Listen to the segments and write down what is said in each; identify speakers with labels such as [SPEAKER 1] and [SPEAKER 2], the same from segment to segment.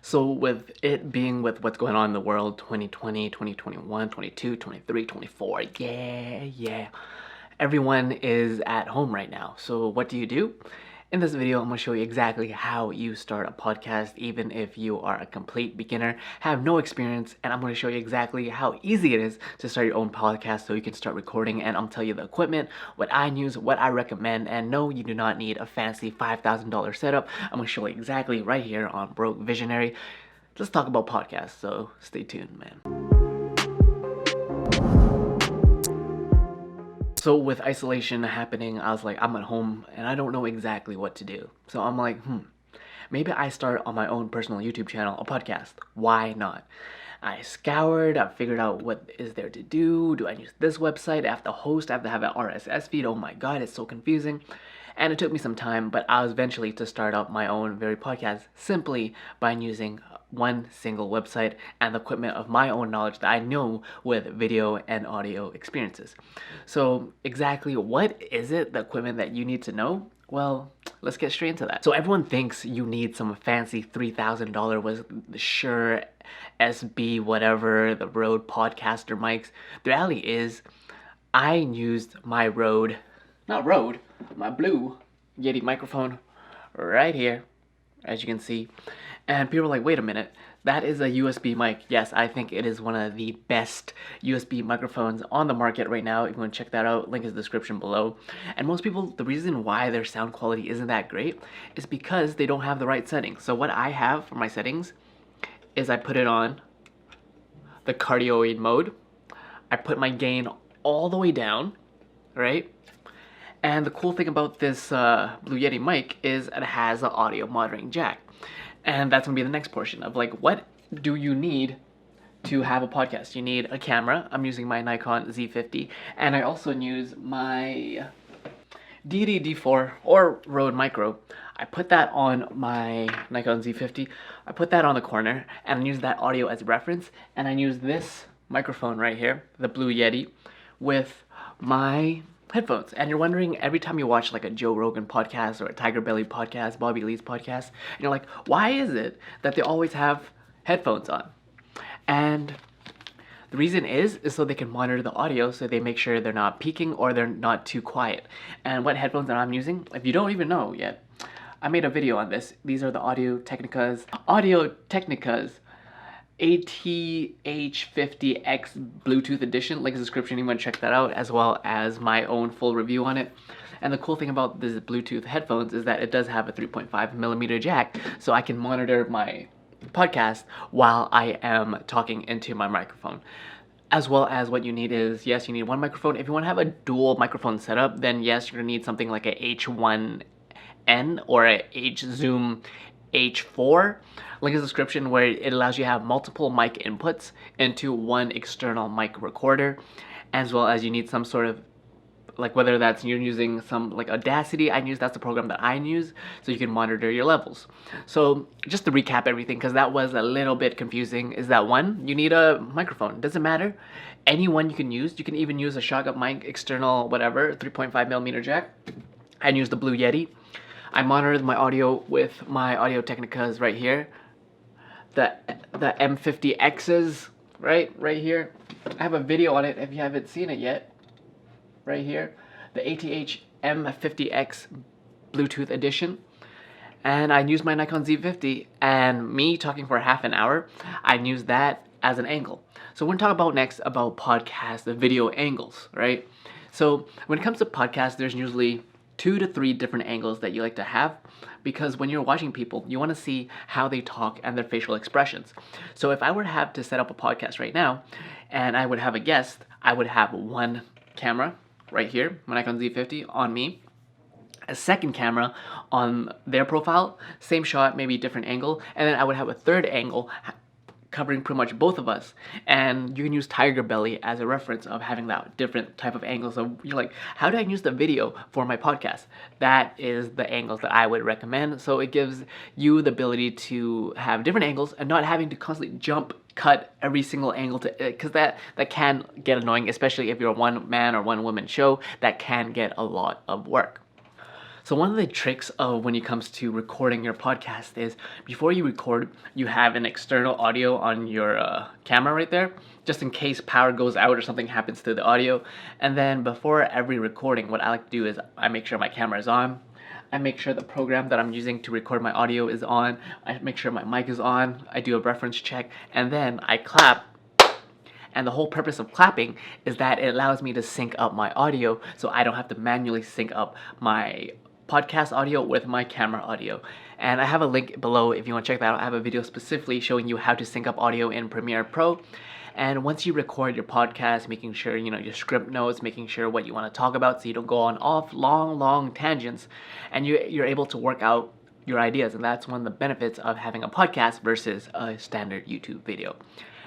[SPEAKER 1] So with it being with what's going on in the world, 2020, 2021, 22, 23, 24, yeah. Everyone is at home right now. So what do you do? In this video, I'm going to show you exactly how you start a podcast, even if you are a complete beginner, have no experience, and I'm going to show you exactly how easy it is to start your own podcast so you can start recording, and I'm telling you the equipment, what I use, what I recommend, and no, you do not need a fancy $5,000 setup. I'm going to show you exactly right here on Broke Visionary. Let's talk about podcasts, so stay tuned, man. So with isolation happening, I was like, I'm at home and I don't know exactly what to do. So I'm like, maybe I start on my own personal YouTube channel, a podcast. Why not? I scoured, I figured out what is there to do. Do I use this website? I have to host, I have to have an RSS feed. Oh my God, it's so confusing. And it took me some time, but I was eventually to start up my own very podcast simply by using one single website and the equipment of my own knowledge that I know with video and audio experiences. So exactly what is it, the equipment that you need to know? Well, let's get straight into that. So everyone thinks you need some fancy $3,000 with the Shure SB whatever, the Rode podcaster mics. The reality is I used my my blue Yeti microphone right here, as you can see. And people are like, wait a minute, that is a USB mic. Yes, I think it is one of the best USB microphones on the market right now. If you want to check that out, link is in the description below. And most people, the reason why their sound quality isn't that great is because they don't have the right settings. So what I have for my settings is I put it on the cardioid mode. I put my gain all the way down, right? And the cool thing about this Blue Yeti mic is it has an audio monitoring jack. And that's gonna be the next portion of like, what do you need to have a podcast? You need a camera. I'm using my Nikon Z50, and I also use my D4 or Rode Micro. I put that on my Nikon Z50. I put that on the corner and use that audio as a reference. And I use this microphone right here, the Blue Yeti, with my headphones. And you're wondering, every time you watch like a Joe Rogan podcast or a Tiger Belly podcast, Bobby Lee's podcast, and you're like, why is it that they always have headphones on? And the reason is so they can monitor the audio, so they make sure they're not peaking or they're not too quiet. And what headphones that I'm using, if you don't even know yet, I made a video on this. These are the Audio Technica's ATH50X Bluetooth edition. Link in the description, you want to check that out, as well as my own full review on it. And the cool thing about this Bluetooth headphones is that it does have a 3.5mm jack, so I can monitor my podcast while I am talking into my microphone. As well as what you need is, yes, you need one microphone. If you want to have a dual microphone setup, then yes, you're going to need something like a H1N or a H-Zoom H4. Link in the description, where it allows you to have multiple mic inputs into one external mic recorder, as well as you need some sort of, like, whether that's you're using some like Audacity, that's the program that I use, so you can monitor your levels. So just to recap everything, because that was a little bit confusing, is that one, you need a microphone. It doesn't matter, any one you can use. You can even use a shotgun mic, external whatever, 3.5mm jack. I use the Blue Yeti. I monitored my audio with my Audio Technicas right here, the M50Xs right here. I have a video on it if you haven't seen it yet. Right here, the ATH M50X Bluetooth edition. And I used my Nikon Z50, and me talking for half an hour, I used that as an angle. So we're gonna talk about next about podcast, the video angles, right? So when it comes to podcasts, there's usually 2 to 3 different angles that you like to have, because when you're watching people, you want to see how they talk and their facial expressions. So if I were to have to set up a podcast right now, and I would have a guest, I would have one camera right here, my Nikon Z50 on me, a second camera on their profile, same shot, maybe different angle, and then I would have a third angle covering pretty much both of us. And you can use Tiger Belly as a reference of having that different type of angles. So you're like, how do I use the video for my podcast? That is the angles that I would recommend. So it gives you the ability to have different angles and not having to constantly cut every single angle, to because that can get annoying, especially if you're a one man or one woman show. That can get a lot of work. So one of the tricks of when it comes to recording your podcast is before you record, you have an external audio on your camera right there, just in case power goes out or something happens to the audio. And then before every recording, what I like to do is I make sure my camera is on. I make sure the program that I'm using to record my audio is on. I make sure my mic is on. I do a reference check, and then I clap. And the whole purpose of clapping is that it allows me to sync up my audio so I don't have to manually sync up my podcast audio with my camera audio. And I have a link below if you want to check that out. I have a video specifically showing you how to sync up audio in Premiere Pro. And once you record your podcast, making sure, your script notes, making sure what you want to talk about so you don't go on off long tangents, and you're able to work out your ideas. And that's one of the benefits of having a podcast versus a standard YouTube video.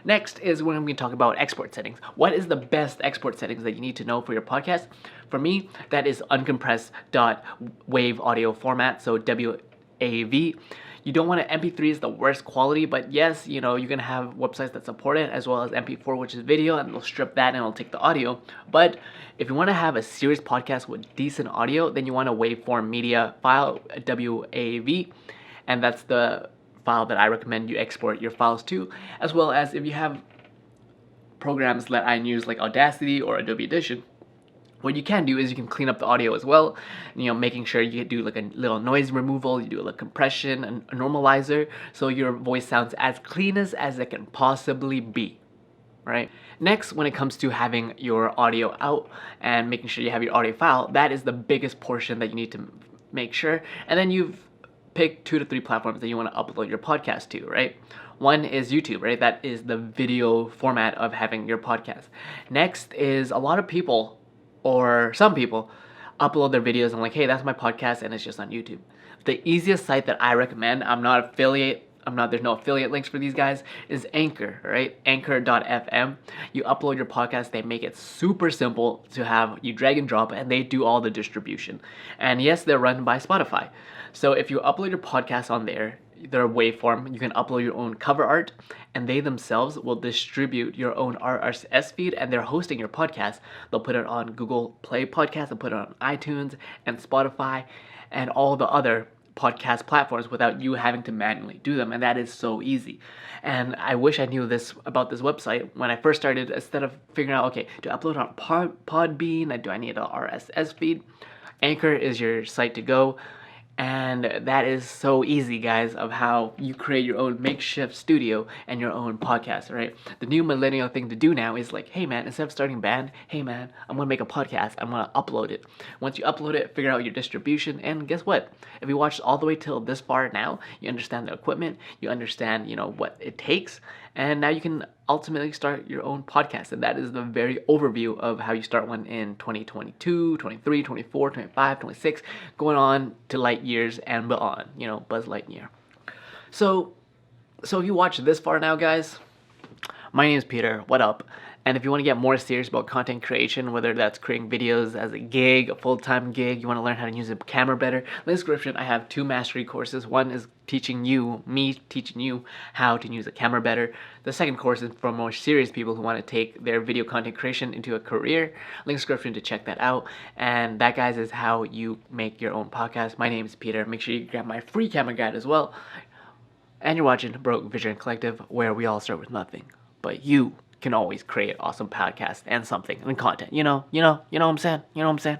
[SPEAKER 1] Next is when we talk about export settings. What is the best export settings that you need to know for your podcast? For me, that is uncompressed .wav audio format, so WAV. You don't want an MP3 is the worst quality, but yes, you're gonna have websites that support it, as well as MP4, which is video, and they'll strip that and it'll take the audio. But if you want to have a serious podcast with decent audio, then you want a waveform media file, WAV, and that's the file that I recommend you export your files to, as well as if you have programs that I use like Audacity or Adobe Audition. What you can do is you can clean up the audio as well, making sure you do like a little noise removal, you do a little compression, and a normalizer, so your voice sounds as clean as it can possibly be, right? Next, when it comes to having your audio out and making sure you have your audio file, that is the biggest portion that you need to make sure. And then you've picked 2 to 3 platforms that you want to upload your podcast to, right? One is YouTube, right? That is the video format of having your podcast. Next is a lot of people, or some people, upload their videos and like, hey, that's my podcast, and it's just on YouTube. The easiest site that I recommend, there's no affiliate links for these guys, is Anchor, right? Anchor.fm. You upload your podcast, they make it super simple to have, you drag and drop, and they do all the distribution. And yes, they're run by Spotify. So if you upload your podcast on there, their waveform, you can upload your own cover art, and they themselves will distribute your own RSS feed, and they're hosting your podcast. They'll put it on Google Play Podcasts, they'll put it on iTunes and Spotify and all the other podcast platforms without you having to manually do them, and that is so easy. And I wish I knew this about this website when I first started. Instead of figuring out, okay, do I upload on Podbean? Do I need an RSS feed? Anchor is your site to go. And that is so easy, guys, of how you create your own makeshift studio and your own podcast, right? The new millennial thing to do now is like, hey man, instead of starting a band, hey man, I'm gonna make a podcast, I'm gonna upload it. Once you upload it, figure out your distribution, and guess what? If you watched all the way till this far now, you understand the equipment, you understand, what it takes, and now you can ultimately start your own podcast. And that is the very overview of how you start one in 2022, 23, 24, 25, 26, going on to light years and beyond, Buzz Lightyear. So if you watch this far now, guys, my name is Peter, what up? And if you want to get more serious about content creation, whether that's creating videos as a gig, a full-time gig, you want to learn how to use a camera better, in the description I have 2 mastery courses. One is me teaching you how to use a camera better. The second course is for more serious people who want to take their video content creation into a career. Link description to check that out. And that, guys, is how you make your own podcast. My name is Peter. Make sure you grab my free camera guide as well. And you're watching Broke Vision Collective, where we all start with nothing, but you can always create awesome podcasts and something and content. You know what I'm saying?